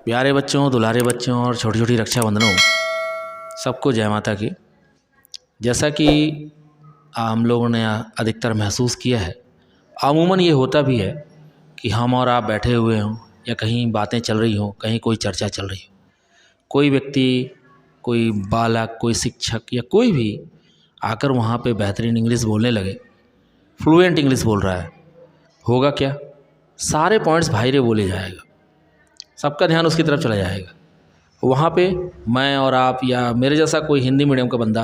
प्यारे बच्चों, दुलारे बच्चों और छोटी छोटी रक्षाबंधनों, सबको जय माता की। जैसा कि हम लोगों ने अधिकतर महसूस किया है, अमूमन ये होता भी है कि हम और आप बैठे हुए हों या कहीं बातें चल रही हों, कहीं कोई चर्चा चल रही हो, कोई व्यक्ति, कोई बालक, कोई शिक्षक या कोई भी आकर वहाँ पे बेहतरीन इंग्लिश बोलने लगे, फ्लुएंट इंग्लिश बोल रहा है, होगा क्या? सारे पॉइंट्स भाईरे बोले जाएगा, सबका ध्यान उसकी तरफ चला जाएगा। वहाँ पे मैं और आप या मेरे जैसा कोई हिंदी मीडियम का बंदा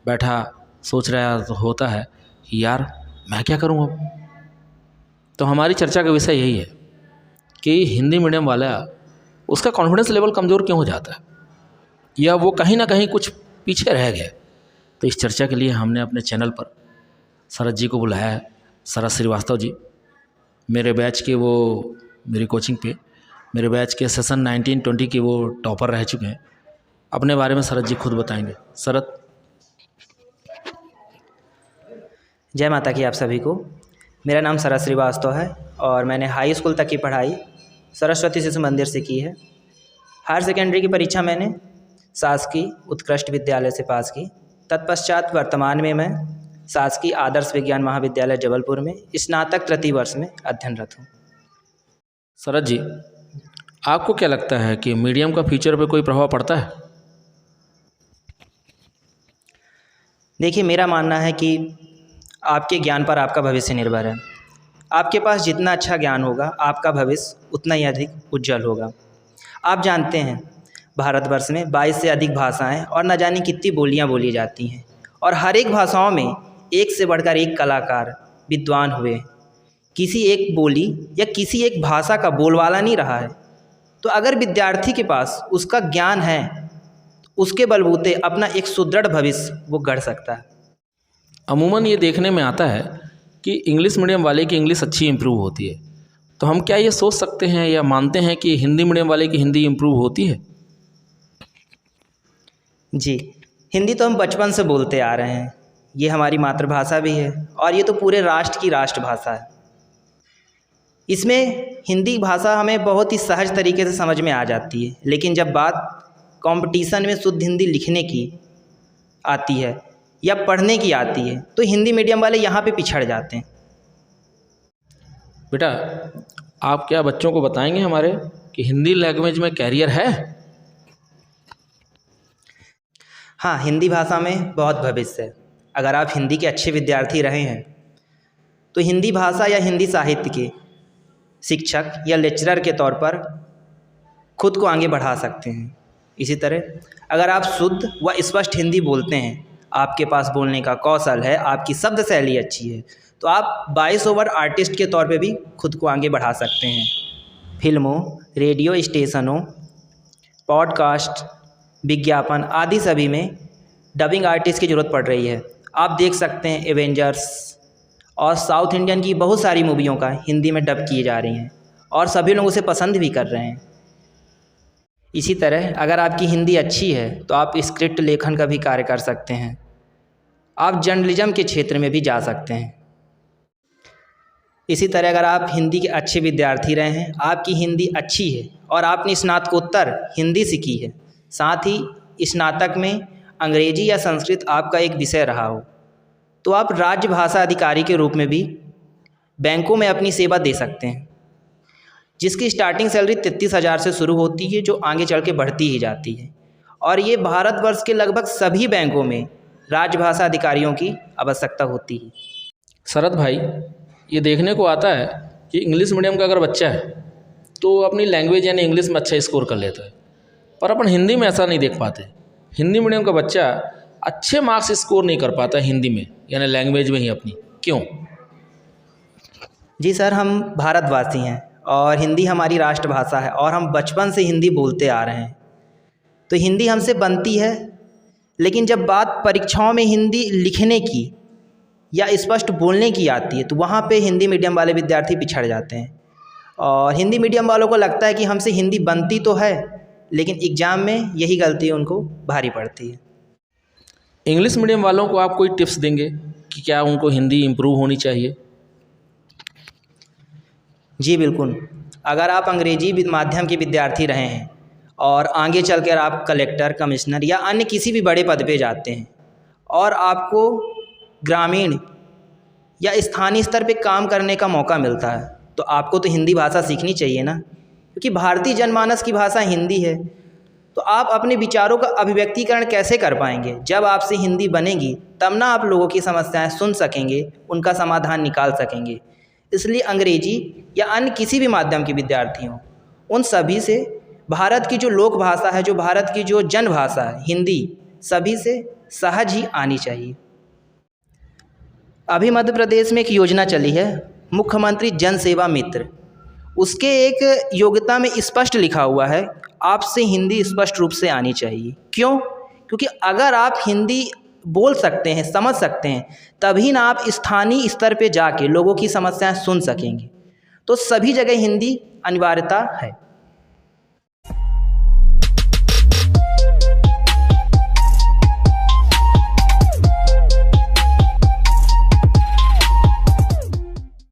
बैठा सोच रहा होता है कि यार मैं क्या करूँ अब। तो हमारी चर्चा का विषय यही है कि हिंदी मीडियम वाला उसका कॉन्फिडेंस लेवल कमज़ोर क्यों हो जाता है, या वो कहीं ना कहीं कुछ पीछे रह गया। तो इस चर्चा के लिए हमने अपने चैनल पर शरद जी को बुलाया है। शरद श्रीवास्तव जी मेरे बैच के, वो मेरी कोचिंग पे मेरे बैच के सेशन 19-20 के वो टॉपर रह चुके हैं। अपने बारे में शरद जी खुद बताएंगे। शरद। जय माता की आप सभी को। मेरा नाम शरद श्रीवास्तव है और मैंने हाई स्कूल तक की पढ़ाई सरस्वती शिशु मंदिर से की है। हायर सेकेंडरी की परीक्षा मैंने शासकीय उत्कृष्ट विद्यालय से पास की। तत्पश्चात वर्तमान में मैं शासकीय आदर्श विज्ञान महाविद्यालय जबलपुर में स्नातक तृतीय वर्ष में अध्ययनरत हूँ। शरद जी, आपको क्या लगता है कि मीडियम का फ्यूचर पे कोई प्रभाव पड़ता है? देखिए, मेरा मानना है कि आपके ज्ञान पर आपका भविष्य निर्भर है। आपके पास जितना अच्छा ज्ञान होगा, आपका भविष्य उतना ही अधिक उज्जवल होगा। आप जानते हैं, भारतवर्ष में 22 से अधिक भाषाएं और न जाने कितनी बोलियां बोली जाती हैं, और हर एक भाषाओं में एक से बढ़कर एक कलाकार विद्वान हुए। किसी एक बोली या किसी एक भाषा का बोलवाला नहीं रहा है। तो अगर विद्यार्थी के पास उसका ज्ञान है, उसके बलबूते अपना एक सुदृढ़ भविष्य वो गढ़ सकता है। अमूमन ये देखने में आता है कि इंग्लिश मीडियम वाले की इंग्लिश अच्छी इम्प्रूव होती है। तो हम क्या ये सोच सकते हैं या मानते हैं कि हिंदी मीडियम वाले की हिंदी इम्प्रूव होती है? जी, हिंदी तो हम बचपन से बोलते आ रहे हैं। ये हमारी मातृभाषा भी है और ये तो पूरे राष्ट्र की राष्ट्रभाषा है। इसमें हिंदी भाषा हमें बहुत ही सहज तरीके से समझ में आ जाती है, लेकिन जब बात कंपटीशन में शुद्ध हिंदी लिखने की आती है या पढ़ने की आती है तो हिंदी मीडियम वाले यहाँ पे पिछड़ जाते हैं। बेटा, आप क्या बच्चों को बताएंगे हमारे कि हिंदी लैंग्वेज में कैरियर है? हाँ, हिंदी भाषा में बहुत भविष्य है। अगर आप हिंदी के अच्छे विद्यार्थी रहे हैं तो हिंदी भाषा या हिंदी साहित्य के शिक्षक या लेक्चरर के तौर पर खुद को आगे बढ़ा सकते हैं। इसी तरह अगर आप शुद्ध व स्पष्ट हिंदी बोलते हैं, आपके पास बोलने का कौशल है, आपकी शब्द शैली अच्छी है, तो आप 22 ओवर आर्टिस्ट के तौर पे भी खुद को आगे बढ़ा सकते हैं। फिल्मों, रेडियो स्टेशनों, पॉडकास्ट, विज्ञापन आदि सभी में डबिंग आर्टिस्ट की ज़रूरत पड़ रही है। आप देख सकते हैं एवेंजर्स और साउथ इंडियन की बहुत सारी मूवियों का हिंदी में डब किए जा रही हैं और सभी लोग उसे पसंद भी कर रहे हैं। इसी तरह अगर आपकी हिंदी अच्छी है तो आप स्क्रिप्ट लेखन का भी कार्य कर सकते हैं। आप जर्नलिज्म के क्षेत्र में भी जा सकते हैं। इसी तरह अगर आप हिंदी के अच्छे विद्यार्थी रहे हैं, आपकी हिंदी अच्छी है और आपने स्नातकोत्तर हिंदी सीखी है, साथ ही स्नातक में अंग्रेजी या संस्कृत आपका एक विषय रहा हो, तो आप राज्य भाषा अधिकारी के रूप में भी बैंकों में अपनी सेवा दे सकते हैं, जिसकी स्टार्टिंग सैलरी 33,000 से शुरू होती है, जो आगे चढ़ के बढ़ती ही जाती है। और ये भारतवर्ष के लगभग सभी बैंकों में राजभाषा अधिकारियों की आवश्यकता होती है। शरद भाई, ये देखने को आता है कि इंग्लिश मीडियम का अगर बच्चा है तो अपनी लैंग्वेज यानी इंग्लिश में अच्छा स्कोर कर लेता है, पर अपन हिंदी में ऐसा नहीं देख पाते। हिंदी मीडियम का बच्चा अच्छे मार्क्स स्कोर नहीं कर पाता हिंदी में, यानी लैंग्वेज में ही अपनी। क्यों? जी सर, हम भारतवासी हैं और हिंदी हमारी राष्ट्रभाषा है और हम बचपन से हिंदी बोलते आ रहे हैं, तो हिंदी हमसे बनती है। लेकिन जब बात परीक्षाओं में हिंदी लिखने की या स्पष्ट बोलने की आती है तो वहाँ पे हिंदी मीडियम वाले विद्यार्थी पिछड़ जाते हैं। और हिंदी मीडियम वालों को लगता है कि हमसे हिंदी बनती तो है, लेकिन एग्ज़ाम में यही गलती उनको भारी पड़ती है। इंग्लिश मीडियम वालों को आप कोई टिप्स देंगे कि क्या उनको हिंदी इम्प्रूव होनी चाहिए? जी बिल्कुल। अगर आप अंग्रेजी माध्यम के विद्यार्थी रहे हैं और आगे चलकर आप कलेक्टर, कमिश्नर या अन्य किसी भी बड़े पद पे जाते हैं और आपको ग्रामीण या स्थानीय स्तर पे काम करने का मौका मिलता है, तो आपको तो हिंदी भाषा सीखनी चाहिए ना, क्योंकि भारतीय जनमानस की भाषा हिंदी है। तो आप अपने विचारों का अभिव्यक्तिकरण कैसे कर पाएंगे? जब आपसे हिंदी बनेगी तब ना आप लोगों की समस्याएं सुन सकेंगे, उनका समाधान निकाल सकेंगे। इसलिए अंग्रेजी या अन्य किसी भी माध्यम के विद्यार्थी हों, उन सभी से भारत की जो लोक भाषा है, जो भारत की जो जन भाषा है हिंदी, सभी से सहज ही आनी चाहिए। अभी मध्य प्रदेश में एक योजना चली है मुख्यमंत्री जन सेवा मित्र। उसके एक योग्यता में स्पष्ट लिखा हुआ है आपसे हिंदी स्पष्ट रूप से आनी चाहिए। क्यों? क्योंकि अगर आप हिंदी बोल सकते हैं, समझ सकते हैं, तभी ना आप स्थानीय स्तर पे जाके लोगों की समस्याएं सुन सकेंगे। तो सभी जगह हिंदी अनिवार्यता है।